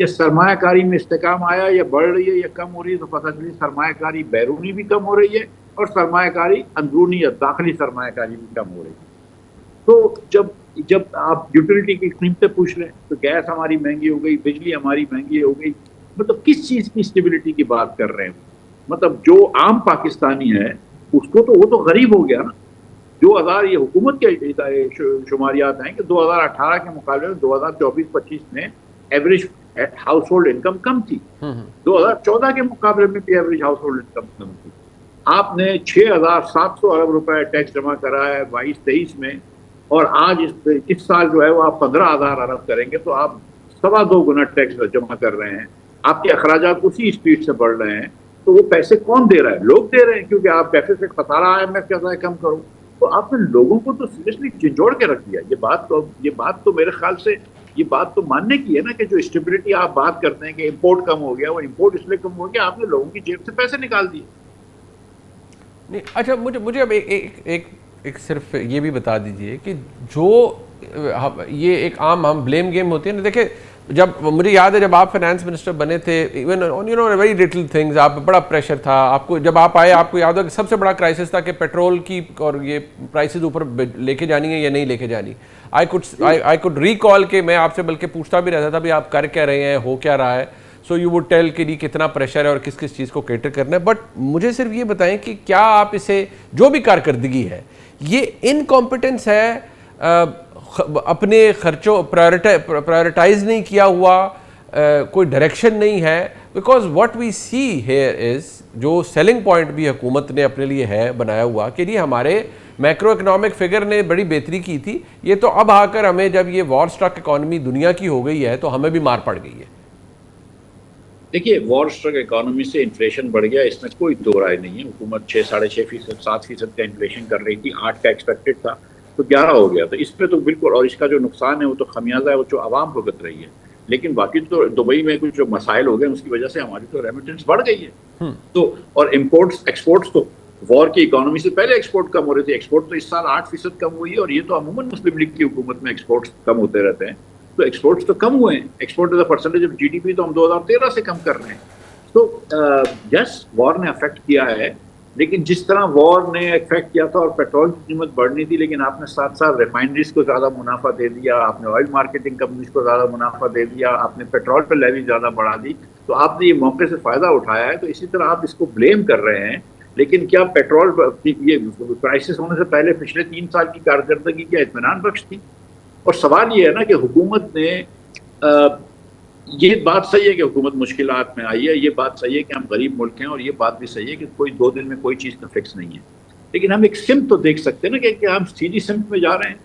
کہ سرمایہ کاری میں استحکام آیا یا بڑھ رہی ہے یا کم ہو رہی ہے، تو پتہ چلی سرمایہ کاری بیرونی بھی کم ہو رہی ہے اور سرمایہ کاری اندرونی یا داخلی سرمایہ کاری بھی کم ہو رہی ہے۔ تو جب آپ یوٹیلٹی کی قیمتیں پوچھ لیں تو گیس ہماری مہنگی ہو گئی، بجلی ہماری مہنگی ہو گئی، مطلب کس چیز کی اسٹیبلٹی کی بات کر رہے ہیں؟ مطلب جو عام پاکستانی ہے اس کو تو وہ تو غریب ہو گیا نا۔ 2000 یہ حکومت کے شماریات ہیں کہ 2018 کے مقابلے میں 2024-25 میں ایوریج ہاؤس ہولڈ انکم کم تھی، 2014 کے مقابلے میں بھی ایوریج ہاؤس ہولڈ انکم کم تھی۔ آپ نے 6,700 ارب روپے ٹیکس جمع کرا ہے 22-23 میں، اور آج اس سال جو ہے وہ آپ 15,000 ارب کریں گے تو آپ 2.25 گنا ٹیکس جمع کر رہے ہیں۔ آپ کے اخراجات اسی اسپیڈ سے بڑھ رہے ہیں، تو وہ پیسے کون دے رہا ہے؟ لوگ دے رہے ہیں، کیونکہ آپ ڈیفیسٹ بتا رہا ہے میں کہتا ہے کم کروں۔ تو آپ نے لوگوں کو تو سیریسلی جھنجھوڑ کے رکھ دیا۔ یہ بات تو میرے خیال سے یہ بات تو ماننے کی ہے نا کہ جو اسٹیبلٹی آپ بات کرتے ہیں کہ امپورٹ کم ہو گیا، وہ امپورٹ اس لیے کم ہو گیا آپ نے لوگوں کی جیب سے پیسے نکال دیے۔ نہیں اچھا، مجھے اب ایک صرف یہ بھی بتا دیجئے کہ جو یہ ایک عام ہم بلیم گیم ہوتی ہے نا، دیکھیں جب مجھے یاد ہے جب آپ فائنانس منسٹر بنے تھے، even you know very little things, آپ بڑا پریشر تھا آپ کو، جب آپ آئے آپ کو یاد ہو کہ سب سے بڑا کرائسس تھا کہ پیٹرول کی اور یہ پرائسز اوپر لے کے جانی ہے یا نہیں لے کے جانی۔ آئی کوڈ ریکال کہ میں آپ سے بلکہ پوچھتا بھی رہتا تھا بھی آپ کر کیا رہے ہیں، ہو کیا رہا ہے، سو یو وڈ ٹیل کہ کتنا پریشر ہے اور کس کس چیز کو کیٹر کرنا ہے۔ بٹ مجھے صرف یہ بتائیں کہ کیا آپ اسے جو بھی کارکردگی ہے یہ انکمپیٹنس ہے، اپنے خرچوں پرائرٹائز نہیں کیا ہوا، کوئی ڈائریکشن نہیں ہے؟ Because what we see here is, جو سیلنگ پوائنٹ بھی حکومت نے اپنے لیے ہے بنایا ہوا کہ جی ہمارے میکرو اکنامک فگر نے بڑی بہتری کی تھی، یہ تو اب آ کر ہمیں جب یہ وار سٹرک اکانومی دنیا کی ہو گئی ہے تو ہمیں بھی مار پڑ گئی ہے۔ دیکھیے وار سٹرک اکانومی سے انفلیشن بڑھ گیا، اس میں کوئی دو رائے نہیں ہے۔ حکومت 6-6.5%، 7% کا انفلیشن کر رہی تھی، 8 کا ایکسپیکٹڈ تھا تو 11 ہو گیا، تو اس پہ تو بالکل، اور اس کا جو نقصان ہے وہ تو خمیازہ ہے وہ جو عوام بھگت رہی ہے۔ لیکن باقی تو دبئی میں کچھ جو مسائل ہو گئے اس کی وجہ سے ہماری تو ریمیٹنس بڑھ گئی ہے، تو اور امپورٹس ایکسپورٹس تو وار کی اکانومی سے پہلے ایکسپورٹ کم ہو رہے تھے، ایکسپورٹ تو اس سال 8% کم ہوئی ہے، اور یہ تو عموماً مسلم لیگ کی حکومت میں ایکسپورٹس کم ہوتے رہتے ہیں، تو ایکسپورٹس تو کم ہوئے ہیں، export as a percentage of GDP تو ہم 2013 سے کم کر رہے ہیں۔ تو یس وار نے افیکٹ کیا ہے، لیکن جس طرح وار نے افیکٹ کیا تھا اور پیٹرول کی قیمت بڑھنی تھی، لیکن آپ نے ساتھ ساتھ ریفائنریز کو زیادہ منافع دے دیا، آپ نے آئل مارکیٹنگ کمپنیز کو زیادہ منافع دے دیا، آپ نے پیٹرول پہ لیوی زیادہ بڑھا دی، تو آپ نے یہ موقع سے فائدہ اٹھایا ہے، تو اسی طرح آپ اس کو بلیم کر رہے ہیں۔ لیکن کیا پیٹرول یہ کرائسس ہونے سے پہلے پچھلے 3 سال کی کارکردگی کیا اطمینان بخش تھی؟ اور سوال یہ ہے نا کہ حکومت نے یہ بات صحیح ہے کہ حکومت مشکلات میں آئی ہے، یہ بات صحیح ہے کہ ہم غریب ملک ہیں، اور یہ بات بھی صحیح ہے کہ کوئی 2 دن میں کوئی چیز کا فکس نہیں ہے، لیکن ہم ایک سمت تو دیکھ سکتے ہیں نا کہ ہم سیدھی سمت میں جا رہے ہیں۔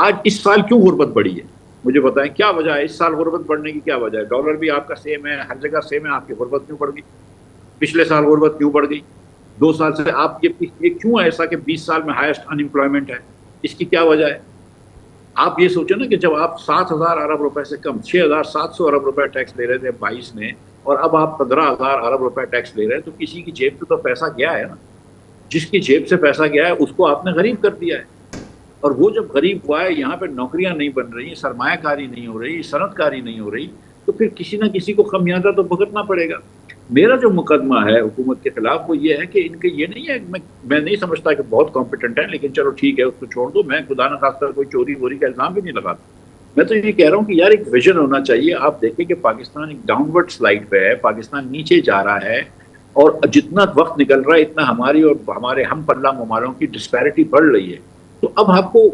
آج اس سال کیوں غربت بڑھی ہے؟ مجھے بتائیں کیا وجہ ہے اس سال غربت بڑھنے کی؟ کیا وجہ ہے؟ ڈالر بھی آپ کا سیم ہے، ہر جگہ سیم ہے، آپ کی غربت کیوں بڑھ گئی؟ پچھلے سال غربت کیوں بڑھ گئی؟ 2 سال سے آپ یہ کیوں ایسا کہ 20 سال میں ہائیسٹ ان امپلائمنٹ ہے؟ اس کی کیا وجہ ہے؟ آپ یہ سوچیں نا کہ جب آپ 7,000 ارب روپے سے کم 6,700 ارب روپے ٹیکس لے رہے تھے 22 میں، اور اب آپ 15,000 ارب روپے ٹیکس لے رہے ہیں، تو کسی کی جیب سے تو پیسہ گیا ہے نا۔ جس کی جیب سے پیسہ گیا ہے اس کو آپ نے غریب کر دیا ہے، اور وہ جب غریب ہوا ہے، یہاں پہ نوکریاں نہیں بن رہی، سرمایہ کاری نہیں ہو رہی، صنعت کاری نہیں ہو رہی، تو پھر کسی نہ کسی کو خمیازہ تو بھگتنا پڑے گا۔ میرا جو مقدمہ ہے حکومت کے خلاف وہ یہ ہے کہ ان کے یہ نہیں ہے، میں نہیں سمجھتا کہ بہت کمپیٹنٹ ہے، لیکن چلو ٹھیک ہے اس کو چھوڑ دو، میں خدا نہ خاصہ کوئی چوری ووری کا الزام بھی نہیں لگاتا۔ میں تو یہ کہہ رہا ہوں کہ یار ایک ویژن ہونا چاہیے۔ آپ دیکھیں کہ پاکستان ایک ڈاؤن ورڈ سلائڈ پہ ہے، پاکستان نیچے جا رہا ہے، اور جتنا وقت نکل رہا ہے اتنا ہماری اور ہمارے ہم پلہ ممالوں کی ڈسپیرٹی بڑھ رہی ہے۔ تو اب آپ کو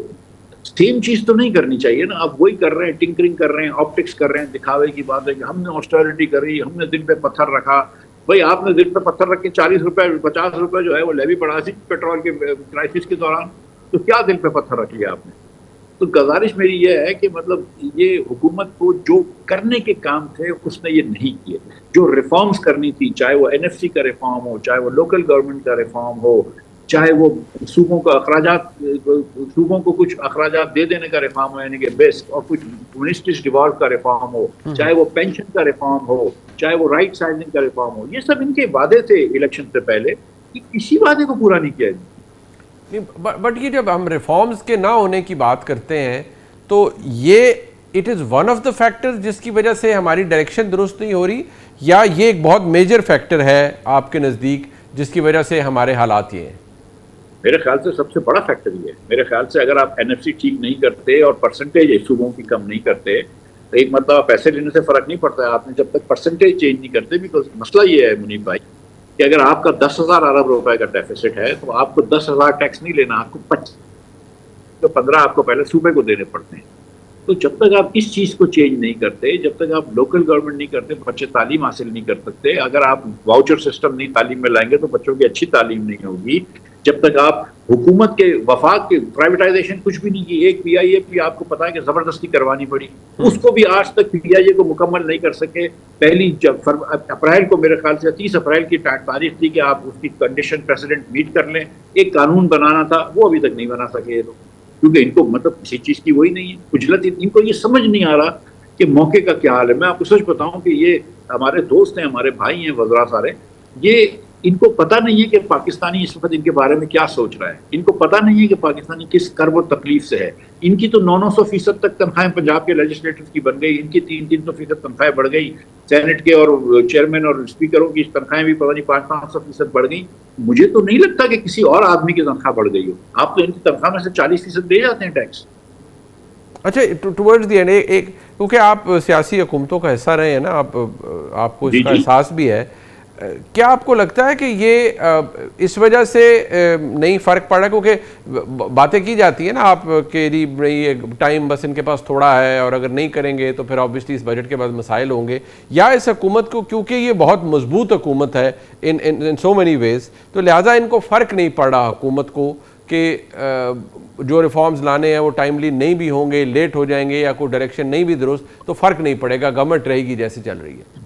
سیم چیز تو نہیں کرنی چاہیے نا، آپ وہی کر رہے ہیں، ٹنکرنگ کر رہے ہیں، آپٹکس کر رہے ہیں، دکھاوے کی بات ہے کہ ہم نے آسٹیرٹی کری، ہم نے دل پہ پتھر رکھا۔ بھائی آپ نے دل پہ پتھر رکھ کے 40 روپے 50 روپے جو ہے وہ لیوی بڑھا دی پیٹرول کے کرائسس کے دوران، تو کیا دل پہ پتھر رکھ لیا آپ نے؟ تو گزارش میری یہ ہے کہ مطلب یہ حکومت کو جو کرنے کے کام تھے اس نے یہ نہیں کیے، جو ریفارمز کرنی تھی، چاہے وہ NFC کا ریفارم ہو، چاہے وہ لوکل گورنمنٹ کا ریفارم ہو، چاہے وہ صوبوں کا اخراجات، صوبوں کو کچھ اخراجات دے دینے کا ریفارم ہو یعنی کہ بیس، اور کچھ منسٹریز ڈیوالو کا ریفارم ہو، چاہے وہ پینشن کا ریفارم ہو، چاہے وہ رائٹ سائزنگ کا ریفارم ہو، یہ سب ان کے وعدے تھے الیکشن سے پہلے، کسی وعدے کو پورا نہیں کیا۔ بٹ یہ جب ہم ریفارمز کے نہ ہونے کی بات کرتے ہیں تو یہ it is one of the factor جس کی وجہ سے ہماری ڈائریکشن درست نہیں ہو رہی, یا یہ ایک بہت میجر فیکٹر ہے آپ کے نزدیک جس کی وجہ سے ہمارے حالات یہ ہیں؟ میرے خیال سے سب سے بڑا فیکٹر یہ ہے. میرے خیال سے اگر آپ NFC ٹھیک نہیں کرتے اور پرسنٹیج صوبوں کی کم نہیں کرتے تو ایک مرتبہ پیسے لینے سے فرق نہیں پڑتا ہے. آپ نے جب تک پرسنٹیج چینج نہیں کرتے, بیکاز مسئلہ یہ ہے منیب بھائی کہ اگر آپ کا 10,000 ارب روپے کا ڈیفیسٹ ہے تو آپ کو 10,000 ٹیکس نہیں لینا, آپ کو 15 آپ کو پہلے صوبے کو دینے پڑتے ہیں. تو جب تک آپ اس چیز کو چینج نہیں کرتے, جب تک آپ لوکل گورنمنٹ نہیں کرتے, بچے تعلیم حاصل نہیں کر سکتے. اگر آپ واؤچر سسٹم نہیں تعلیم میں لائیں گے تو بچوں کی اچھی تعلیم نہیں ہوگی. جب تک آپ حکومت کے وفاق کے پرائیویٹائزیشن کچھ بھی نہیں کی, ایک PIA آپ کو پتا ہے کہ زبردستی کروانی پڑی, اس کو بھی آج تک PIA کو مکمل نہیں کر سکے. پہلی جب اپریل کو میرے خیال سے 30 اپریل کی تاریخ تھی کہ آپ اس کی کنڈیشن پریسیڈنٹ میٹ کر لیں, ایک قانون بنانا تھا, وہ ابھی تک نہیں بنا سکے لوگ, کیونکہ ان کو مطلب کسی چیز کی وہی نہیں ہے اجلت. ان کو یہ سمجھ نہیں آ رہا کہ موقع کا کیا حال ہے. میں آپ کو سچ بتاؤں کہ یہ ہمارے دوست ہیں, ہمارے بھائی ہیں وزراء سارے, یہ ان کو پتہ نہیں ہے کہ پاکستانی اس وقت ان کے بارے میں کیا سوچ رہا ہے. ان کو پتہ نہیں ہے کہ پاکستانی کس کرب و تکلیف سے ہے. ان کی تو 900% تک تنخواہیں پنجاب کے لیجسلیٹرز کی بن گئی, ان کی 300% تنخواہیں بڑھ گئی, سینٹ کے اور چیئرمین اور اسپیکروں کی تنخواہیں بھی پتہ نہیں 500-500% بڑھ گئی. مجھے تو نہیں لگتا کہ کسی اور آدمی کی تنخواہ بڑھ گئی ہو. آپ تو ان کی تنخواہ میں سے 40% دے جاتے ہیں ٹیکس. اچھا, ٹورڈز دی اینڈ ایک کیونکہ آپ سیاسی حکومتوں کا حصہ رہے ہیں نا, آپ کو اس کا احساس بھی ہے, کیا آپ کو لگتا ہے کہ یہ اس وجہ سے نہیں فرق پڑ رہا؟ کیونکہ باتیں کی جاتی ہیں نا آپ کے لیے ٹائم بس ان کے پاس تھوڑا ہے, اور اگر نہیں کریں گے تو پھر آبویسلی اس بجٹ کے بعد مسائل ہوں گے, یا اس حکومت کو کیونکہ یہ بہت مضبوط حکومت ہے ان سو مینی ویز, تو لہٰذا ان کو فرق نہیں پڑ رہا حکومت کو کہ جو ریفارمز لانے ہیں وہ ٹائملی نہیں بھی ہوں گے, لیٹ ہو جائیں گے, یا کوئی ڈائریکشن نہیں بھی درست, تو فرق نہیں پڑے گا, گورنمنٹ رہے گی جیسے چل رہی ہے.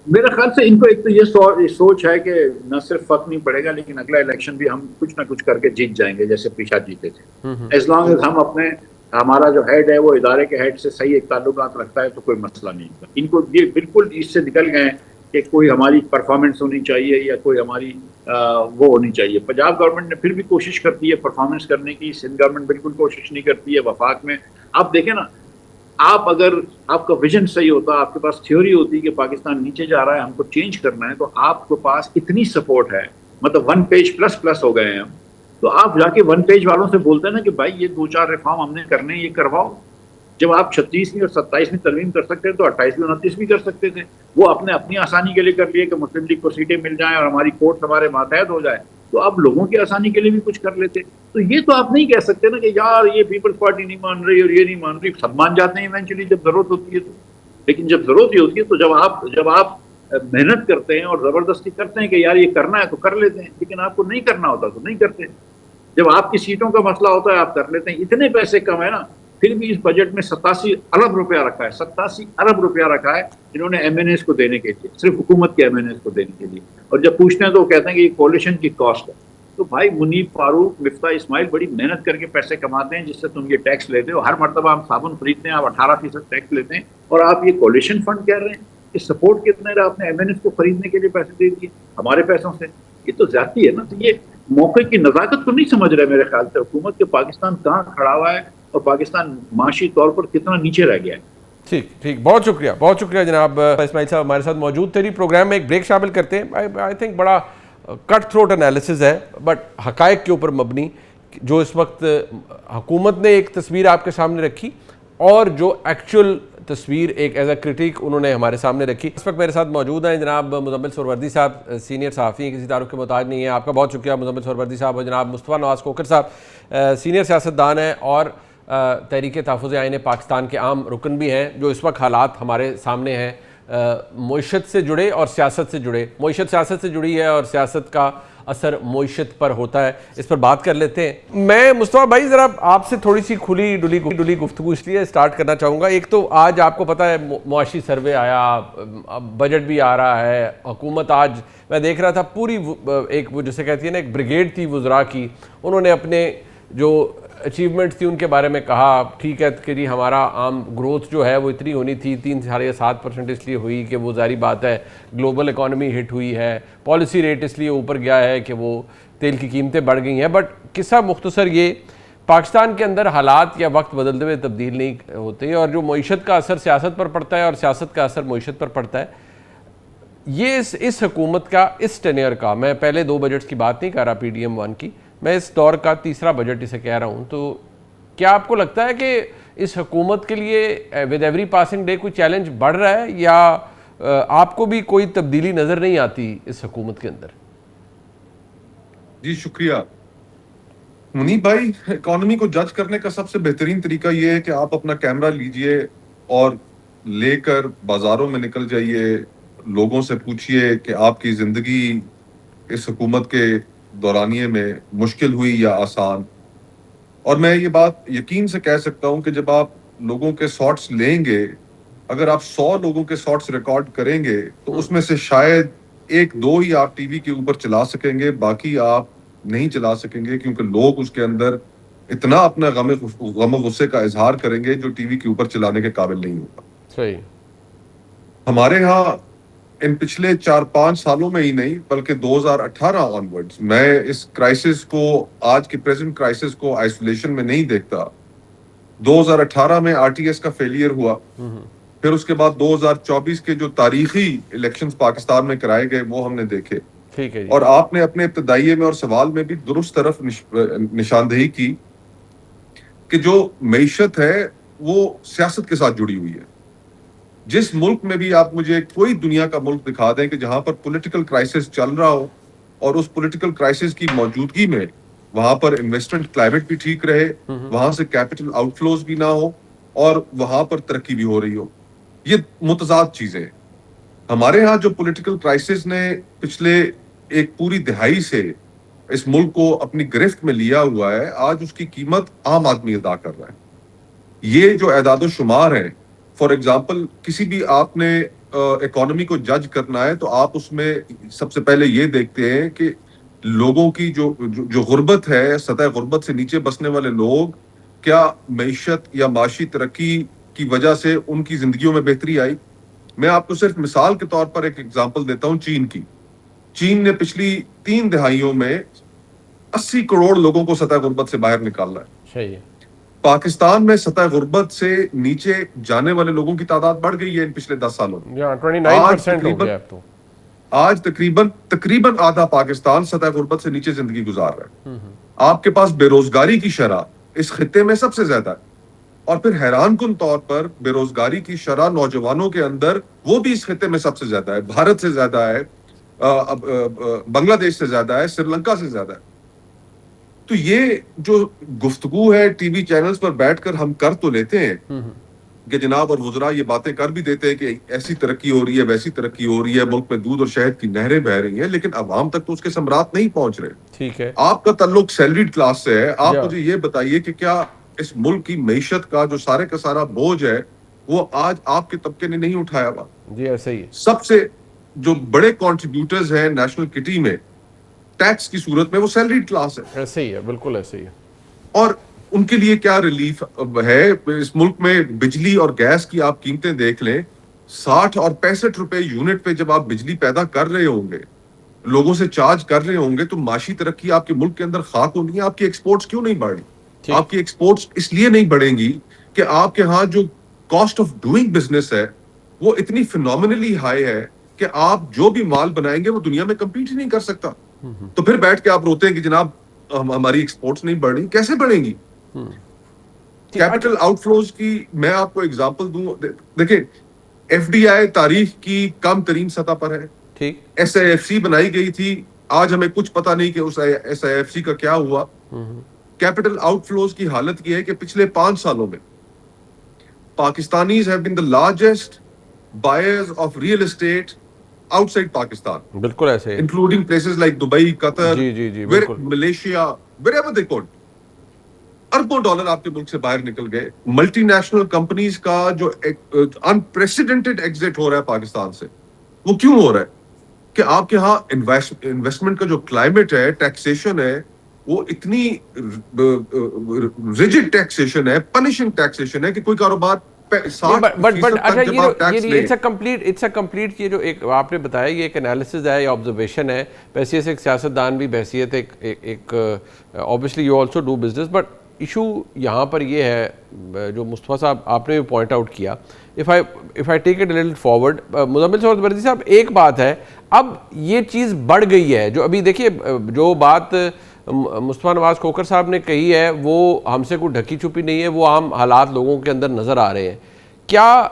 میرے خیال سے ان کو ایک تو یہ سوچ ہے کہ نہ صرف فرق نہیں پڑے گا لیکن اگلا الیکشن بھی ہم کچھ نہ کچھ کر کے جیت جائیں گے جیسے پیچھا جیتے تھے. ایز لانگ ایز ہم ہمارا جو ہیڈ ہے وہ ادارے کے ہیڈ سے صحیح ایک تعلقات رکھتا ہے تو کوئی مسئلہ نہیں ہوتا. ان کو یہ بالکل اس سے نکل گئے کہ کوئی ہماری پرفارمنس ہونی چاہیے یا کوئی ہماری وہ ہونی چاہیے. پنجاب گورنمنٹ نے پھر بھی کوشش کرتی ہے پرفارمنس کرنے کی, سندھ گورنمنٹ بالکل کوشش نہیں کرتی ہے. وفاق میں آپ دیکھیں نا, آپ اگر آپ کا ویژن صحیح ہوتا, آپ کے پاس تھیوری ہوتی کہ پاکستان نیچے جا رہا ہے, ہم کو چینج کرنا ہے, تو آپ کے پاس اتنی سپورٹ ہے, مطلب 1 پیج پلس ہو گئے ہیں ہم, تو آپ جا کے 1 پیج والوں سے بولتے ہیں نا کہ بھائی یہ 2-4 ریفارم ہم نے کرنے ہیں, یہ کرواؤ. جب آپ 36ویں اور 27ویں ترمیم کر سکتے ہیں تو 28ویں 29ویں کر سکتے تھے. وہ اپنی آسانی کے لیے کر لیے کہ مسلم لیگ کو سیٹیں مل جائیں اور ہماری کورٹ ہمارے ماتحت ہو جائے, تو آپ لوگوں کی آسانی کے لیے بھی کچھ کر لیتے. تو یہ تو آپ نہیں کہہ سکتے نا کہ یار یہ پیپلز پارٹی نہیں مان رہی اور یہ نہیں مان رہی. سب مان جاتے ہیں ایونچولی جب ضرورت ہوتی ہے تو, لیکن جب ضرورت ہی ہوتی ہے تو جب آپ محنت کرتے ہیں اور زبردستی کرتے ہیں کہ یار یہ کرنا ہے تو کر لیتے ہیں, لیکن آپ کو نہیں کرنا ہوتا تو نہیں کرتے. جب آپ کی سیٹوں کا مسئلہ ہوتا ہے آپ کر لیتے ہیں. اتنے پیسے کم ہے نا, پھر بھی اس بجٹ میں 87 ارب روپیہ رکھا ہے, 87 ارب روپیہ رکھا ہے جنہوں نے MNAs کو دینے کے لیے, صرف حکومت کے MNAs کو دینے کے لیے. اور جب پوچھتے ہیں تو وہ کہتے ہیں کہ یہ کولیشن کی کاسٹ ہے. تو بھائی منیب فاروق, مفتاح اسماعیل بڑی محنت کر کے پیسے کماتے ہیں جس سے تم یہ ٹیکس لیتے ہو. ہر مرتبہ ہم صابن خریدتے ہیں آپ 18% ٹیکس لیتے ہیں, اور آپ یہ کولیشن فنڈ کہہ رہے ہیں کہ سپورٹ کتنے رہا, آپ نے MNAs کو خریدنے کے لیے پیسے دے دیے ہمارے پیسوں سے. یہ تو زیادتی ہے نا. تو یہ موقع کی نزاکت کو نہیں سمجھ رہے میرے خیال سے حکومت کے, پاکستان کہاں کھڑا ہوا ہے اور پاکستان معاشی طور پر کتنا نیچے رہ گیا ہے. ٹھیک, بہت شکریہ جناب اسماعیل صاحب ہمارے ساتھ موجود تھے. پروگرام میں ایک بریک شامل کرتے ہیں. آئی تھنک بڑا کٹ تھروٹ انالیسز ہے, بٹ حقائق کے اوپر مبنی, جو اس وقت حکومت نے ایک تصویر آپ کے سامنے رکھی اور جو ایکچوئل تصویر ایک ایز اے کرٹیک انہوں نے ہمارے سامنے رکھی. اس وقت میرے ساتھ موجود ہیں جناب مزمل سہروردی صاحب, سینئر صحافی ہیں, کسی تعارف کے محتاج نہیں ہیں. آپ کا بہت شکریہ مزمل سہروردی صاحب. اور جناب مصطفیٰ نواز کھوکھر صاحب, سینئر سیاستدان ہیں اور تحریک تحفظ آئین پاکستان کے عام رکن بھی ہیں, جو اس وقت حالات ہمارے سامنے ہیں معیشت سے جڑے اور سیاست سے جڑے. معیشت سیاست سے جڑی ہے اور سیاست کا اثر معیشت پر ہوتا ہے, اس پر بات کر لیتے ہیں. میں مصطفیٰ بھائی ذرا آپ سے تھوڑی سی کھلی ڈلی گفتگو اس لیے سٹارٹ کرنا چاہوں گا. ایک تو آج آپ کو پتہ ہے معاشی سروے آیا, بجٹ بھی آ رہا ہے, حکومت آج میں دیکھ رہا تھا پوری ایک وہ جسے کہتی ہے نا ایک بریگیڈ تھی وزراء کی, انہوں نے اپنے جو اچیومنٹس تھی ان کے بارے میں کہا. ٹھیک ہے کہ جی ہمارا عام گروتھ جو ہے وہ اتنی ہونی تھی, 3.7% اس لیے ہوئی کہ وہ ظاہری بات ہے گلوبل اکانومی ہٹ ہوئی ہے, پالیسی ریٹ اس لیے اوپر گیا ہے کہ وہ تیل کی قیمتیں بڑھ گئی ہیں. بٹ قصہ مختصر یہ پاکستان کے اندر حالات یا وقت بدلتے ہوئے تبدیل نہیں ہوتے، اور جو معیشت کا اثر سیاست پر پڑتا ہے اور سیاست کا اثر معیشت پر پڑتا ہے، یہ اس حکومت کا، اس ٹینیئر کا، میں پہلے 2 بجٹس کی بات نہیں کر رہا پی ڈی ایم 1 کی، میں اس دور کا تیسرا بجٹ اسے کہہ رہا ہوں، تو کیا آپ کو لگتا ہے کہ اس حکومت کے لیے ود ایوری پاسنگ ڈے کوئی چیلنج بڑھ رہا ہے، یا آپ کو بھی کوئی تبدیلی نظر نہیں آتی اس حکومت کے اندر؟ جی شکریہ منیب بھائی. اکانومی کو جج کرنے کا سب سے بہترین طریقہ یہ ہے کہ آپ اپنا کیمرہ لیجئے اور لے کر بازاروں میں نکل جائیے، لوگوں سے پوچھئے کہ آپ کی زندگی اس حکومت کے دورانیے میں مشکل ہوئی یا آسان. اور میں یہ بات یقین سے کہہ سکتا ہوں کہ جب آپ لوگوں کے شارٹس لیں گے، اگر آپ 100 لوگوں کے شارٹس ریکارڈ کریں گے تو اس میں سے شاید 1-2 ہی آپ ٹی وی کے اوپر چلا سکیں گے، باقی آپ نہیں چلا سکیں گے، کیونکہ لوگ اس کے اندر اتنا اپنا غم و غصے کا اظہار کریں گے جو ٹی وی کے اوپر چلانے کے قابل نہیں ہوگا. صحیح. ہمارے ہاں ان پچھلے 4-5 سالوں میں ہی نہیں بلکہ 2018 آنورڈز میں اس کرائسس کو، آج کی پریزنٹ کرائسس کو آئسولیشن میں نہیں دیکھتا. 2018 میں آر ٹی ایس کا فیلئر ہوا، پھر اس کے بعد 2024 کے جو تاریخی الیکشنز پاکستان میں کرائے گئے وہ ہم نے دیکھے. اور آپ نے اپنے ابتدائیے میں اور سوال میں بھی درست طرف نشاندہی کی کہ جو معیشت ہے وہ سیاست کے ساتھ جڑی ہوئی ہے. جس ملک میں بھی آپ مجھے کوئی دنیا کا ملک دکھا دیں کہ جہاں پر پولیٹیکل کرائسس چل رہا ہو اور اس پولیٹیکل کرائسس کی موجودگی میں وہاں پر انویسٹمنٹ کلائمیٹ بھی ٹھیک رہے، وہاں سے کیپٹل آؤٹ فلوز بھی نہ ہو اور وہاں پر ترقی بھی ہو رہی ہو. یہ متضاد چیزیں ہیں. ہمارے ہاں جو پولیٹیکل کرائسس نے پچھلے ایک پوری دہائی سے اس ملک کو اپنی گرفت میں لیا ہوا ہے، آج اس کی قیمت عام آدمی ادا کر رہا ہے. یہ جو اعداد و شمار ہیں، فار ایگزامپل کسی بھی آپ نے اکانومی کو جج کرنا ہے تو آپ اس میں سب سے پہلے یہ دیکھتے ہیں کہ لوگوں کی جو غربت ہے، سطح غربت سے نیچے بسنے والے لوگ، کیا معیشت یا معاشی ترقی کی وجہ سے ان کی زندگیوں میں بہتری آئی. میں آپ کو صرف مثال کے طور پر ایک ایگزامپل دیتا ہوں چین کی. چین نے پچھلی 3 دہائیوں میں 80 کروڑ لوگوں کو سطح غربت سے باہر نکالا ہے. صحیح ہے. پاکستان میں سطح غربت سے نیچے جانے والے لوگوں کی تعداد بڑھ گئی ہے ان پچھلے 10 سالوں میں. 29% ہو گیا اب تو. آج تقریباً آدھا پاکستان سطح غربت سے نیچے زندگی گزار رہا ہے. آپ کے پاس بے روزگاری کی شرح اس خطے میں سب سے زیادہ ہے، اور پھر حیران کن طور پر بے روزگاری کی شرح نوجوانوں کے اندر وہ بھی اس خطے میں سب سے زیادہ ہے. بھارت سے زیادہ ہے، بنگلہ دیش سے زیادہ ہے، سری لنکا سے زیادہ ہے. تو یہ جو گفتگو ہے ٹی وی چینلز پر بیٹھ کر ہم کر تو لیتے ہیں کہ جناب، اور وزراء یہ باتیں کر بھی دیتے ہیں کہ ایسی ترقی ہو رہی ہے، ویسی ترقی ہو رہی ہے، ملک میں دودھ اور شہد کی نہریں بہہ رہی ہیں، لیکن عوام تک تو اس کے ثمرات نہیں پہنچ رہے. ٹھیک ہے. آپ کا تعلق سیلریڈ کلاس سے ہے. آپ مجھے یہ بتائیے کہ کیا اس ملک کی معیشت کا جو سارے کا سارا بوجھ ہے وہ آج آپ کے طبقے نے نہیں اٹھایا ہوا؟ جی ایسا ہی ہے. سب سے جو بڑے کنٹریبیوٹرز ہیں نیشنل کٹی میں ٹیکس کی صورت میں وہ سیلریڈ کلاس ہے. ایسے ہی ہے، بالکل ایسے ہی ہے. اور ان کے لیے کیا ریلیف ہے؟ اس ملک میں بجلی اور گیس کی آپ قیمتیں دیکھ لیں، 60 اور 65 روپے یونٹ پہ جب آپ بجلی پیدا کر رہے ہوں گے، لوگوں سے چارج کر رہے ہوں گے، تو معاشی ترقی آپ کے ملک کے اندر خاک ہونی ہے. آپ کی ایکسپورٹس کیوں نہیں بڑھ رہی؟ آپ کی ایکسپورٹس اس لیے نہیں بڑھیں گی کہ آپ کے ہاں جو کاسٹ آف ڈوئنگ بزنس ہے وہ اتنی فینومینلی ہائی ہے کہ آپ جو بھی مال بنائیں گے وہ دنیا میں کمپیٹ ہی نہیں کر سکتا. تو پھر بیٹھ کے آپ روتے ہیں کہ جناب ہماری ایکسپورٹس نہیں بڑھ رہی. کیسے بڑھیں گی؟ کیپٹل آؤٹ فلوز کی میں آپ کو ایگزامپل دوں. دیکھیں، ایف ڈی آئی تاریخ کی کم ترین سطح پر ہے. ایس آئی ایف سی بنائی گئی تھی، آج ہمیں کچھ پتا نہیں کہ اس ایس آئی ایف سی کا کیا ہوا. کیپٹل آؤٹ فلوز کی حالت یہ ہے کہ پچھلے 5 سالوں میں Pakistanis have been the largest buyers of real estate outside Pakistan. بالکل ایسے ہے. Including places like Dubai, Qatar, Malaysia, wherever they could. اربوں ڈالر آپ کے ملک سے باہر نکل گئے. ملٹی نیشنل کمپنیز کا جو انپریسیڈنٹڈ ایگزٹ ہو رہا ہے پاکستان سے، وہ کیوں ہو رہا ہے؟ کہ آپ کے ہاں انویسٹمنٹ کا جو کلائمیٹ ہے، ٹیکسیشن ہے، وہ اتنی ریجڈ ٹیکسیشن ہے، پنشنگ ٹیکسیشن ہے کہ کوئی کاروبار کمپلیٹ. یہ جو ایک آپ نے بتایا یہ ایک انالیسز ہے یا آبزرویشن ہے، بحیثیت سے ایک سیاستدان بھی، بحیثیت ایک obviously you also do business, but issue یہاں پر یہ ہے جو مصطفیٰ صاحب آپ نے بھی پوائنٹ آؤٹ کیا, if I take it a little forward, Muzammil صاحب بردی صاحب, ایک بات ہے اب یہ چیز بڑھ گئی ہے, جو ابھی دیکھیے جو بات مصطفیٰ نواز کھوکھر صاحب نے کہی ہے وہ ہم سے کوئی ڈھکی چھپی نہیں ہے, وہ عام حالات لوگوں کے اندر نظر آ رہے ہیں. کیا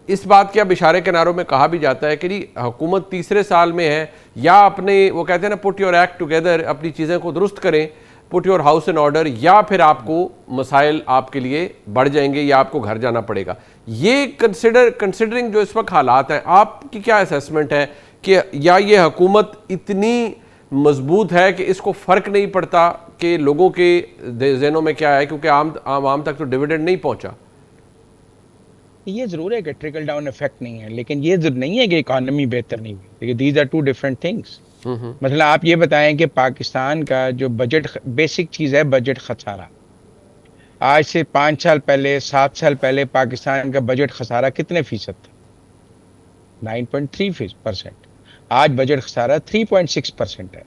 اس بات کے اب اشارے کناروں میں کہا بھی جاتا ہے کہ جی حکومت تیسرے سال میں ہے, یا اپنے وہ کہتے ہیں نا پٹ یور ایکٹ ٹوگیدر, اپنی چیزیں کو درست کریں, put your house in order, یا پھر آپ کو مسائل آپ کے لیے بڑھ جائیں گے یا آپ کو گھر جانا پڑے گا. یہ کنسیڈرنگ جو اس وقت حالات ہیں, آپ کی کیا اسیسمنٹ ہے کہ یا یہ حکومت اتنی مضبوط ہے کہ اس کو فرق نہیں پڑتا کہ لوگوں کے ذہنوں میں کیا ہے, کیونکہ عوام تک تو ڈیویڈنڈ نہیں پہنچا. یہ ضرور ہے کہ ٹریکل ڈاؤن ایفیکٹ نہیں ہے, لیکن یہ ضرور نہیں ہے کہ اکانومی بہتر نہیں ہوئی. These are two different things. مثلا آپ یہ بتائیں کہ پاکستان کا جو بجٹ, بیسک چیز ہے بجٹ خسارہ, آج سے 5 سال پہلے 7 سال پہلے پاکستان کا بجٹ خسارہ کتنے فیصد تھا؟ 9.3%. آج بجٹ خسارہ 3.6% ہے.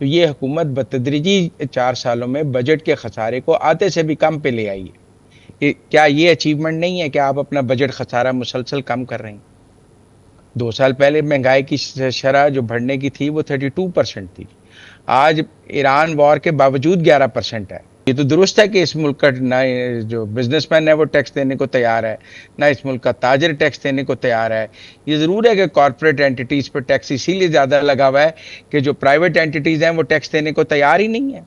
تو یہ حکومت بتدریجی 4 سالوں میں بجٹ کے خسارے کو آدھے سے بھی کم پہ لے آئی ہے. کیا یہ اچیومنٹ نہیں ہے کہ آپ اپنا بجٹ خسارہ مسلسل کم کر رہے ہیں؟ 2 سال پہلے مہنگائی کی شرح جو بڑھنے کی تھی وہ 32% تھی, آج ایران وار کے باوجود 11% ہے. یہ تو درست ہے کہ اس ملک کا نہ جو بزنس مین ہے وہ ٹیکس دینے کو تیار ہے, نہ اس ملک کا تاجر ٹیکس دینے کو تیار ہے. یہ ضرور ہے کہ کارپوریٹ اینٹیٹیز پر ٹیکس اسی لیے زیادہ لگا ہوا ہے کہ جو پرائیویٹ اینٹیٹیز ہیں وہ ٹیکس دینے کو تیار ہی نہیں ہے.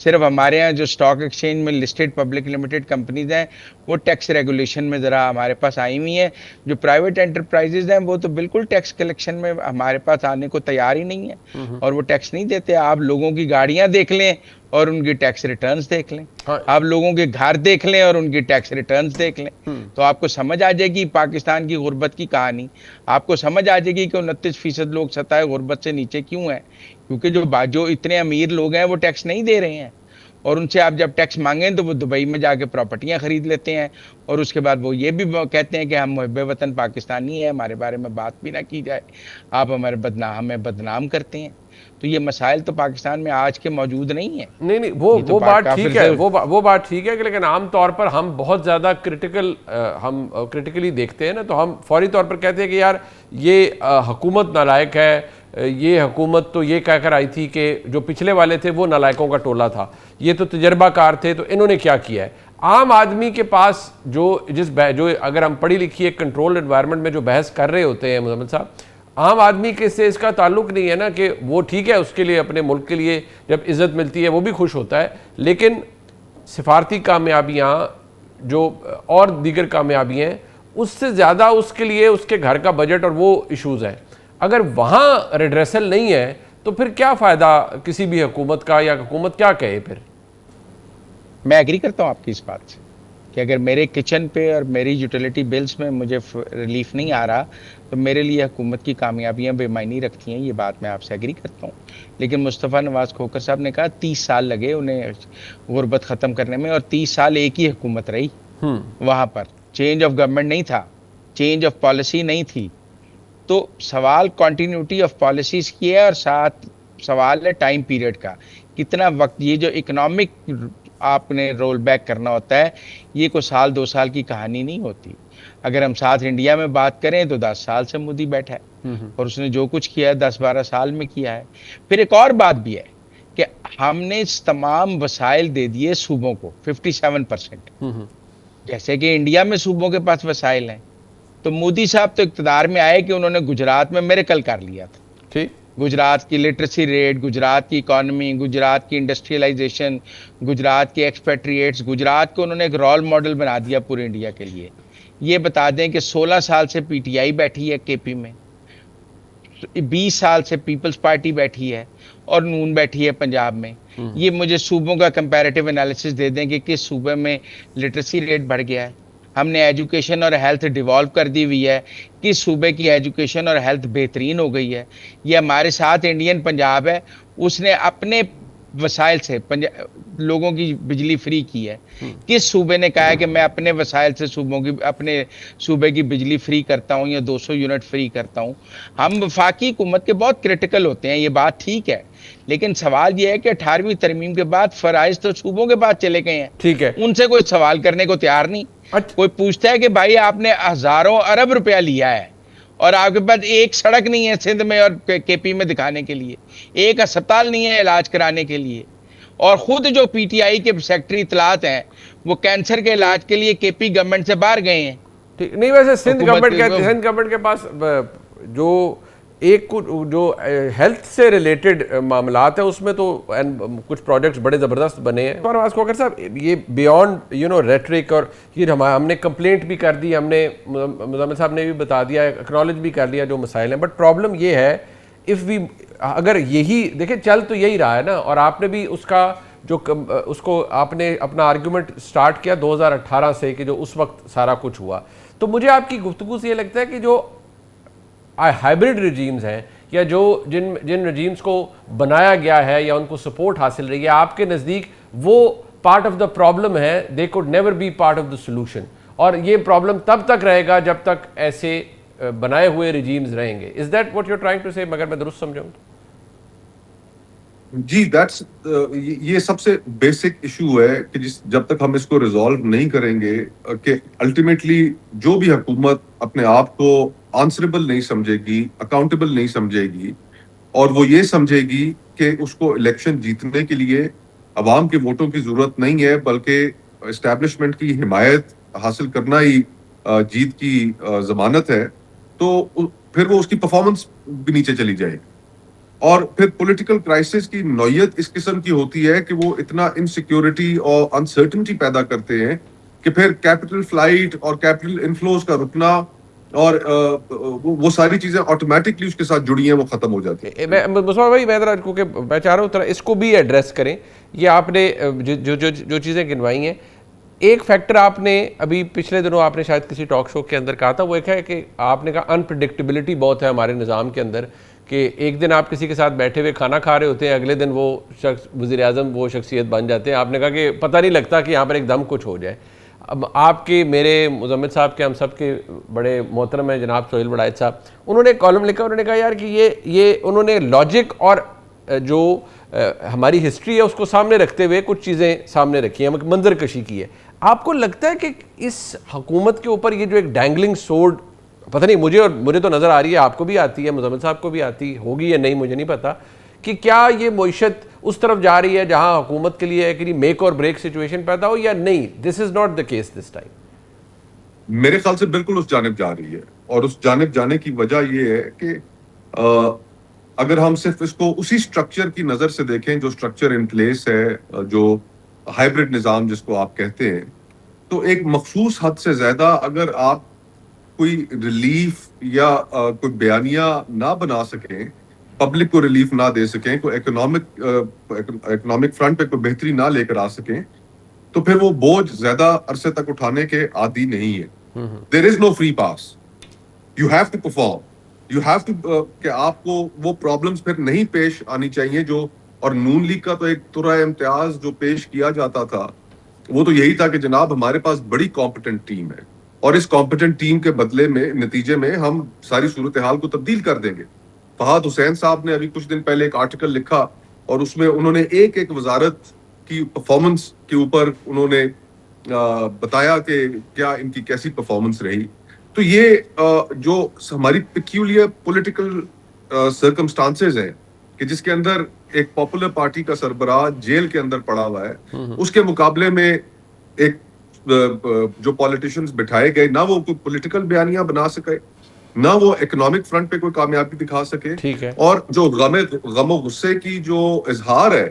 صرف ہمارے یہاں جو اسٹاک ایکسچینج میں لسٹڈ پبلک لمیٹڈ کمپنیز ہیں وہ ٹیکس ریگولیشن میں ذرا ہمارے پاس آئی ہوئی ہیں. جو پرائیویٹ انٹرپرائزز ہیں وہ تو بالکل ٹیکس کلیکشن میں ہمارے پاس آنے کو تیار ہی نہیں ہے, اور وہ ٹیکس نہیں دیتے. آپ لوگوں کی گاڑیاں دیکھ لیں اور ان کی ٹیکس ریٹرنز دیکھ لیں, آپ لوگوں کے گھر دیکھ لیں اور ان کی ٹیکس ریٹرنز دیکھ لیں, تو آپ کو سمجھ آ جائے گی پاکستان کی غربت کی کہانی. آپ کو سمجھ آ جائے گی کہ 29% لوگ سطح غربت سے نیچے کیوں ہیں, کیونکہ جو اتنے امیر لوگ ہیں وہ ٹیکس نہیں دے رہے ہیں, اور ان سے آپ جب ٹیکس مانگیں تو وہ دبئی میں جا کے پراپرٹیاں خرید لیتے ہیں, اور اس کے بعد وہ یہ بھی کہتے ہیں کہ ہم محب وطن پاکستانی ہیں, ہمارے بارے میں بات بھی نہ کی جائے, آپ ہمیں بدنام کرتے ہیں. تو یہ مسائل تو پاکستان میں آج کے موجود نہیں ہیں. نہیں وہ بات ٹھیک ہے, وہ بات ٹھیک ہے, لیکن عام طور پر ہم بہت زیادہ کرٹیکلی دیکھتے ہیں نا, تو ہم فوری طور پر کہتے ہیں کہ یار یہ حکومت نالائق ہے, یہ حکومت تو یہ کہہ کر آئی تھی کہ جو پچھلے والے تھے وہ نالائقوں کا ٹولہ تھا, یہ تو تجربہ کار تھے تو انہوں نے کیا کیا ہے. عام آدمی کے پاس جو اگر ہم پڑھی لکھی ایک کنٹرول انوائرمنٹ میں جو بحث کر رہے ہوتے ہیں مزمل صاحب, عام آدمی کے سے اس کا تعلق نہیں ہے نا کہ وہ ٹھیک ہے, اس کے لیے اپنے ملک کے لیے جب عزت ملتی ہے وہ بھی خوش ہوتا ہے, لیکن سفارتی کامیابیاں جو اور دیگر کامیابیاں اس سے زیادہ اس کے لیے اس کے گھر کا بجٹ اور وہ ایشوز ہیں. اگر وہاں ریڈریسل نہیں ہے تو پھر کیا فائدہ کسی بھی حکومت کا, یا حکومت کیا کہے پھر. میں ایگری کرتا ہوں آپ کی اس بات سے کہ اگر میرے کچن پہ اور میری یوٹیلیٹی بلز میں مجھے ریلیف نہیں آ رہا تو میرے لیے حکومت کی کامیابیاں بے معنی رکھتی ہیں, یہ بات میں آپ سے ایگری کرتا ہوں. لیکن مصطفیٰ نواز کھوکھر صاحب نے کہا 30 سال لگے انہیں غربت ختم کرنے میں, اور 30 سال ایک ہی حکومت رہی, وہاں پر چینج آف گورنمنٹ نہیں تھا, چینج آف پالیسی نہیں تھی. تو سوال کنٹینیوٹی آف پالیسیز کی ہے, اور ساتھ سوال ہے ٹائم پیریڈ کا, کتنا وقت. یہ جو اکنامک آپ نے رول بیک کرنا ہوتا ہے, یہ کوئی 1-2 سال کی کہانی نہیں ہوتی. اگر ہم ساتھ انڈیا میں بات کریں تو 10 سال سے مودی بیٹھا ہے, اور اس نے جو کچھ کیا ہے 10-12 سال میں کیا ہے. پھر ایک اور بات بھی ہے کہ ہم نے تمام وسائل دے دیے صوبوں کو 57%, جیسے کہ انڈیا میں صوبوں کے پاس وسائل ہیں. تو مودی صاحب تو اقتدار میں آئے کہ انہوں نے گجرات میں میریکل کر لیا تھا. گجرات کی لٹریسی ریٹ, گجرات کی اکانومی, گجرات کی انڈسٹریلائزیشن, گجرات کے ایکسپیٹریٹس, گجرات کو انہوں نے ایک رول ماڈل بنا دیا پورے انڈیا کے لیے. یہ بتا دیں کہ 16 سال سے پی ٹی آئی بیٹھی ہے کے پی میں, 20 سال سے پیپلز پارٹی بیٹھی ہے, اور نون بیٹھی ہے پنجاب میں. یہ مجھے صوبوں کا کمپیریٹیو انالیسس دے دیں کہ کس صوبے میں لٹریسی ریٹ بڑھ گیا ہے. ہم نے ایجوکیشن اور ہیلتھ ڈیولو کر دی ہوئی ہے, کس صوبے کی ایجوکیشن اور ہیلتھ بہترین ہو گئی ہے. یہ ہمارے ساتھ انڈین پنجاب ہے, اس نے اپنے وسائل سے لوگوں کی بجلی فری کی ہے؟ کس صوبے نے کہا ہے کہ میں اپنے وسائل سے اپنے صوبے کی بجلی فری کرتا ہوں یا 200 یونٹ فری کرتا ہوں؟ ہم وفاقی حکومت کے بہت کرٹیکل ہوتے ہیں، یہ بات ٹھیک ہے، لیکن سوال یہ ہے کہ 18ویں ترمیم کے بعد فرائض تو صوبوں کے پاس چلے گئے ہیں، ٹھیک ہے، ان سے کوئی سوال کرنے کو تیار نہیں۔ کوئی پوچھتا ہے کہ بھائی آپ نے ہزاروں ارب روپیہ لیا ہے اور آپ کے پاس ایک سڑک نہیں ہے سندھ میں اور کے پی میں دکھانے کے لیے، ایک اسپتال نہیں ہے علاج کرانے کے لیے، اور خود جو پی ٹی آئی کے سیکٹری اطلاعات ہیں وہ کینسر کے علاج کے لیے کے پی گورنمنٹ سے باہر گئے ہیں۔ نہیں ویسے سندھ گورنمنٹ کے پاس جو ایک جو ہیلتھ سے ریلیٹڈ معاملات ہیں اس میں تو کچھ پروجیکٹس بڑے زبردست بنے ہیں۔ پرویز کھوکھر صاحب، یہ بیونڈ ریٹرک، اور یہ ہم نے کمپلینٹ بھی کر دی، ہم نے مزمل صاحب نے بھی بتا دیا، اکنالج بھی کر لیا جو مسائل ہیں، بٹ پرابلم یہ ہے اگر یہی دیکھیں چل تو یہی رہا ہے نا، اور آپ نے بھی اس کو آپ نے اپنا آرگیومنٹ سٹارٹ کیا 2018 سے کہ جو اس وقت سارا کچھ ہوا، تو مجھے آپ کی گفتگو سے یہ لگتا ہے کہ جو ہائبرڈ رجیمز ہیں یا جو جن رجیمز کو بنایا گیا ہے یا ان کو سپورٹ حاصل رہی ہے، آپ کے نزدیک وہ پارٹ آف دا پرابلم ہے، they could never be part of the solution, اور یہ پرابلم تب تک رہے گا جب تک ایسے بنائے ہوئے رجیمز رہیں گے۔ Is that what you are trying to say, مگر میں درست سمجھوں؟ جی یہ سب سے بیسک ایشو ہے کہ جب تک ہم اس کو ریزالو نہیں کریں گے کہ الٹیمیٹلی جو بھی حکومت اپنے آپ کو آنسریبل نہیں سمجھے گی، اکاؤنٹیبل نہیں سمجھے گی، اور وہ یہ سمجھے گی کہ اس کو الیکشن جیتنے کے لیے عوام کے ووٹوں کی ضرورت نہیں ہے بلکہ اسٹیبلشمنٹ کی حمایت حاصل کرنا ہی جیت کی ضمانت ہے، تو پھر وہ اس کی پرفارمنس بھی نیچے چلی جائے گی۔ اور پھر پولیٹیکل کرائسس کی نوعیت اس قسم کی ہوتی ہے کہ وہ اتنا انسیکیورٹی اور انسرٹنٹی پیدا کرتے ہیں کہ پھر کیپٹل فلائٹ اور کیپٹل انفلوز کا رکنا اور وہ ساری چیزیں آٹومیٹکلی اس کے ساتھ جڑی ہیں، وہ ختم ہو جاتی ہیں۔ مصطفیٰ بھائی کیونکہ میں چاہ رہا ہوں اس کو بھی ایڈریس کریں، یہ آپ نے جو چیزیں گنوائی ہیں، ایک فیکٹر آپ نے ابھی پچھلے دنوں آپ نے شاید کسی ٹاک شو کے اندر کہا تھا، وہ ایک ہے کہ آپ نے کہا انپریڈکٹیبلٹی بہت ہے ہمارے نظام کے اندر، کہ ایک دن آپ کسی کے ساتھ بیٹھے ہوئے کھانا کھا رہے ہوتے ہیں، اگلے دن وہ شخص وزیر اعظم وہ شخصیت بن جاتے ہیں۔ آپ نے کہا کہ پتہ نہیں لگتا کہ یہاں پر ایک دم کچھ ہو جائے۔ اب آپ کے، میرے، مزمل صاحب کے، ہم سب کے بڑے محترم ہیں جناب سہیل وڑائچ صاحب، انہوں نے ایک کالم لکھا، انہوں نے کہا یار کہ یہ انہوں نے لاجک اور جو ہماری ہسٹری ہے اس کو سامنے رکھتے ہوئے کچھ چیزیں سامنے رکھی ہیں، منظر کشی کی ہے۔ آپ کو لگتا ہے کہ اس حکومت کے اوپر یہ جو ایک ڈینگلنگ سورڈ، پتہ نہیں مجھے تو نظر آ رہی ہے، آپ کو بھی آتی ہے، مزمل صاحب کو بھی آتی ہوگی یا نہیں مجھے نہیں پتا، کہ کیا یہ معیشت اس طرف جا رہی ہے جہاں حکومت کے لیے ایک میک اور بریک سچویشن پیدا ہو، یا نہیں، this is not the case this time? میرے خیال سے بالکل اس جانب جا رہی ہے، اور اس جانب جانے کی وجہ یہ ہے کہ اگر ہم صرف اس کو اسی سٹرکچر کی نظر سے دیکھیں جو سٹرکچر ان پلیس ہے، جو ہائبرڈ نظام جس کو آپ کہتے ہیں، تو ایک مخصوص حد سے زیادہ اگر آپ کوئی ریلیف یا کوئی بیانیہ نہ بنا سکیں، پبلک کو ریلیف نہ دے سکیں، کوئی اکنامک فرنٹ پہ کوئی بہتری نہ لے کر آ سکیں، تو پھر وہ بوجھ زیادہ عرصے تک اٹھانے کے عادی نہیں ہے۔ There is no free pass, you have to perform, you have to, کہ آپ کو وہ پرابلمس پھر نہیں پیش آنی چاہیے جو، اور نون لیگ کا تو ایک طرح امتیاز جو پیش کیا جاتا تھا وہ تو یہی تھا کہ جناب ہمارے پاس بڑی کمپیٹنٹ ٹیم ہے، اور اس کمپیٹنٹ ٹیم کے بدلے میں، نتیجے میں ہم ساری صورتحال کو تبدیل کر دیں گے۔ فہد حسین صاحب نے ابھی کچھ دن پہلے ایک آرٹیکل لکھا، اور اس میں انہوں نے ایک وزارت کی پرفارمنس کے اوپر انہوں نے بتایا کہ کیا ان کی کیسی پرفارمنس رہی۔ تو یہ جو ہماری پیکیولر پولیٹیکل سرکمسٹانسز ہیں کہ جس کے اندر ایک پاپولر پارٹی کا سربراہ جیل کے اندر پڑا ہوا ہے، اس کے مقابلے میں ایک جو پولیٹیشینز بٹھائے گئے، نہ وہ کوئی پولیٹیکل بیانیاں بنا سکے، نہ وہ اکنامک فرنٹ پہ کوئی کامیابی دکھا سکے، اور جو غم و غصے کی جو اظہار ہے،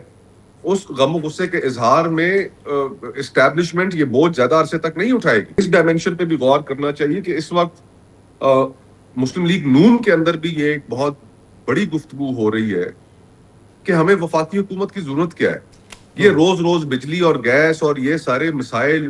اس غم و غصے کے اظہار میں اسٹیبلشمنٹ یہ بہت زیادہ عرصے تک نہیں اٹھائے گی۔ اس ڈائمینشن پہ بھی غور کرنا چاہیے کہ اس وقت مسلم لیگ نون کے اندر بھی یہ ایک بہت بڑی گفتگو ہو رہی ہے کہ ہمیں وفاقی حکومت کی ضرورت کیا ہے۔ یہ روز روز بجلی اور گیس اور یہ سارے مسائل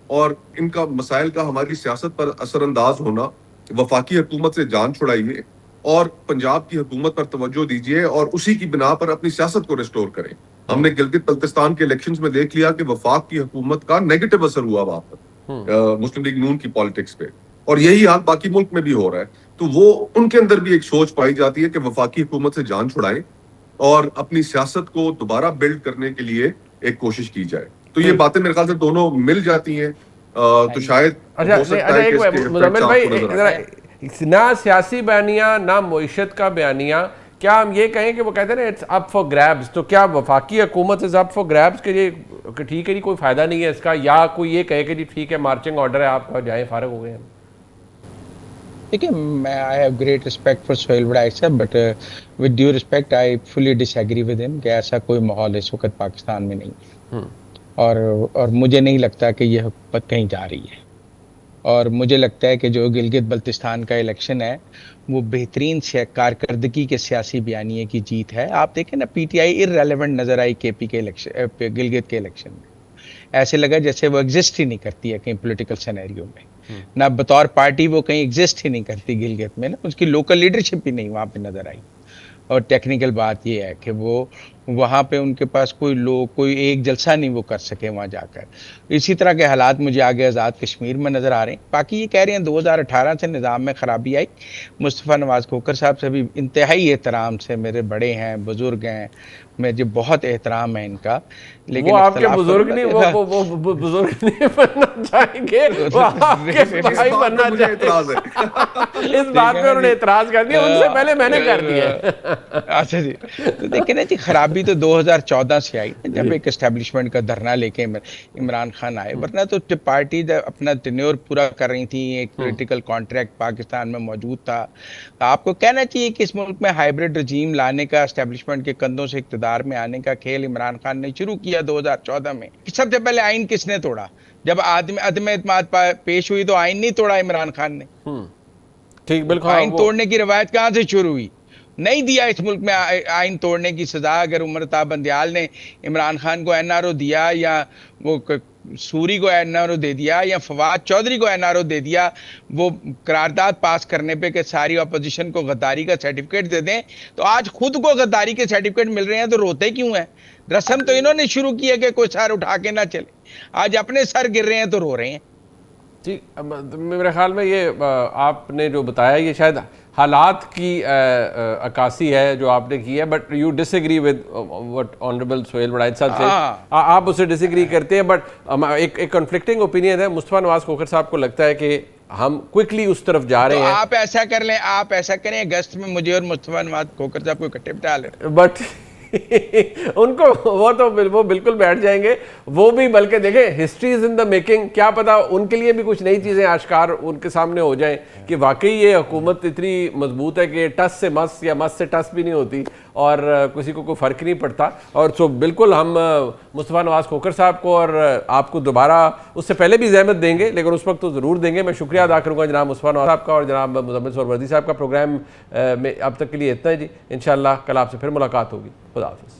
اور ان کا مسائل کا ہماری سیاست پر اثر انداز ہونا، وفاقی حکومت سے جان چھڑائیے اور پنجاب کی حکومت پر توجہ دیجیے اور اسی کی بنا پر اپنی سیاست کو ریسٹور کریں۔ ہم نے گلگت بلتستان کے الیکشنز میں دیکھ لیا کہ وفاق کی حکومت کا نیگیٹو اثر ہوا وہاں پر مسلم لیگ نون کی پالیٹکس پہ, اور یہی حال باقی ملک میں بھی ہو رہا ہے. تو وہ ان کے اندر بھی ایک سوچ پائی جاتی ہے کہ وفاقی حکومت سے جان چھڑائیں اور اپنی سیاست کو دوبارہ بلڈ کرنے کے لیے ایک کوشش کی جائے. تو یہ باتیں میرے خیال سے دونوں مل جاتی ہیں, تو شاید ہو سکتا ہے کہ اس کے مزمل بھائی نظر آئے. نہ سیاسی بیانیہ نہ معیشت کا بیانیہ, کیا ہم یہ کہیں کہ وہ کہتے ہیں نا اٹس اپ فار گریبس, تو کیا وفاقی حکومت از اپ فار گریبس کہ یہ ٹھیک ہے جی کوئی فائدہ نہیں ہے اس کا, یا کوئی یہ کہے کہ جی ٹھیک ہے مارچنگ آرڈر ہے آپ کا جائیں فارغ ہو گئے ہیں؟ دیکھیں, I have great respect for Sohail Warraich صاحب, but with due respect I fully disagree with ہم کہ ایسا کوئی ماحول اس وقت پاکستان میں نہیں ہے, اور مجھے نہیں لگتا کہ یہ حکومت کہیں جا رہی ہے. اور مجھے لگتا ہے کہ جو گلگت بلتستان کا الیکشن ہے وہ بہترین کارکردگی کے سیاسی بیانیے کی جیت ہے. آپ دیکھیں نا, پی ٹی آئی ارریلیونٹ نظر آئی کے پی کے الیکشن, گلگت کے الیکشن میں. ایسے لگا جیسے وہ ایگزسٹ ہی نہیں کرتی ہے کہیں پولیٹیکل سینیریو میں, نہ بطور پارٹی وہ کہیں ایگزسٹ ہی نہیں کرتی گلگت میں, نا اس کی لوکل لیڈرشپ بھی نہیں وہاں پہ نظر آئی. اور ٹیکنیکل بات یہ ہے کہ وہ وہاں پہ ان کے پاس کوئی ایک جلسہ نہیں وہ کر سکے وہاں جا کر. اسی طرح کے حالات مجھے آگے آزاد کشمیر میں نظر آ رہے ہیں. باقی یہ کہہ رہے ہیں 2018 سے نظام میں خرابی آئی. مصطفیٰ نواز کھوکھر صاحب سے بھی انتہائی احترام سے, میرے بڑے ہیں, بزرگ ہیں, مجھے بہت احترام ہے ان کا, لیکن وہ آپ کے بزرگ نہیں, وہ بزرگ نہیں بننا چاہیں گے, وہ آپ کے بھائی بننا چاہیں گے. اس بات پہ انہوں نے اعتراض کر دیا, ان سے پہلے میں نے کر دیا. اچھا جی, تو دیکھیں نا جی, خرابی تو 2014 سے آئی جب ایک اسٹیبلشمنٹ کا دھرنا لے کے عمران خان آئے, ورنہ تو پارٹی اپنا ٹینیور پورا کر رہی تھی, ایک پولیٹیکل کانٹریکٹ پاکستان میں موجود تھا. آپ کو کہنا چاہیے کہ اس ملک میں ہائیبرڈ رجیم لانے کا, اسٹیبلشمنٹ کے کندھوں سے اقتدار میں آنے کا کھیل عمران خان نے شروع کیا 2014 میں. سب سے پہلے آئین کس نے توڑا؟ جب عدم اعتماد پیش ہوئی تو آئین نہیں توڑا عمران خان نے. ٹھیک, بالکل. آئین توڑنے کی روایت کہاں سے شروع ہوئی؟ نہیں دیا اس ملک میں آئین توڑنے کی سزا. اگر عمر بندیال نے عمران خان کو این آر او دیا, یا وہ سوری کو این آر او دے دیا, یا فواد چودھری کو این آر او دے دیا, وہ قرارداد پاس کرنے پہ کہ ساری اپوزیشن کو غداری کا سرٹیفکیٹ دے دیں, تو آج خود کو غداری کے سرٹیفکیٹ مل رہے ہیں تو روتے کیوں ہیں؟ رسم تو انہوں نے شروع کی ہے کہ کوئی سر اٹھا کے نہ چلے, آج اپنے سر گر رہے ہیں تو رو رہے ہیں. جی, میرے خیال میں یہ آپ نے جو بتایا یہ شاید حالات کی عکاسی ہے جو آپ نے کی ہے, but you disagree with what honourable Sohail Warraich صاحب سے, آپ اسے ڈس ایگری کرتے ہیں, بٹ ایک کنفلکٹنگ اوپینین ہے. مصطفیٰ نواز کھوکھر صاحب کو لگتا ہے کہ ہم کوئکلی اس طرف جا رہے ہیں. آپ ایسا کر لیں, آپ ایسا کریں اگست میں مجھے اور مصطفیٰ نواز کھوکھر صاحب کو اکٹھے بٹھا لیں. بٹ ان کو وہ بالکل بیٹھ جائیں گے وہ بھی, بلکہ دیکھیں history is in the making, کیا پتا ان کے لیے بھی کچھ نئی چیزیں آشکار ان کے سامنے ہو جائیں کہ واقعی یہ حکومت اتنی مضبوط ہے کہ ٹس سے مس یا مس سے ٹس بھی نہیں ہوتی اور کسی کو کوئی فرق نہیں پڑتا. اور سو بالکل ہم مصطفیٰ نواز کھوکھر صاحب کو اور آپ کو دوبارہ اس سے پہلے بھی زحمت دیں گے, لیکن اس وقت تو ضرور دیں گے. میں شکریہ ادا کروں گا جناب مصطفیٰ نواز صاحب کا اور جناب مزمل سہروردی صاحب کا. پروگرام میں اب تک کے لیے اتنا ہے جی, انشاءاللہ کل آپ سے پھر ملاقات ہوگی. خدا حافظ.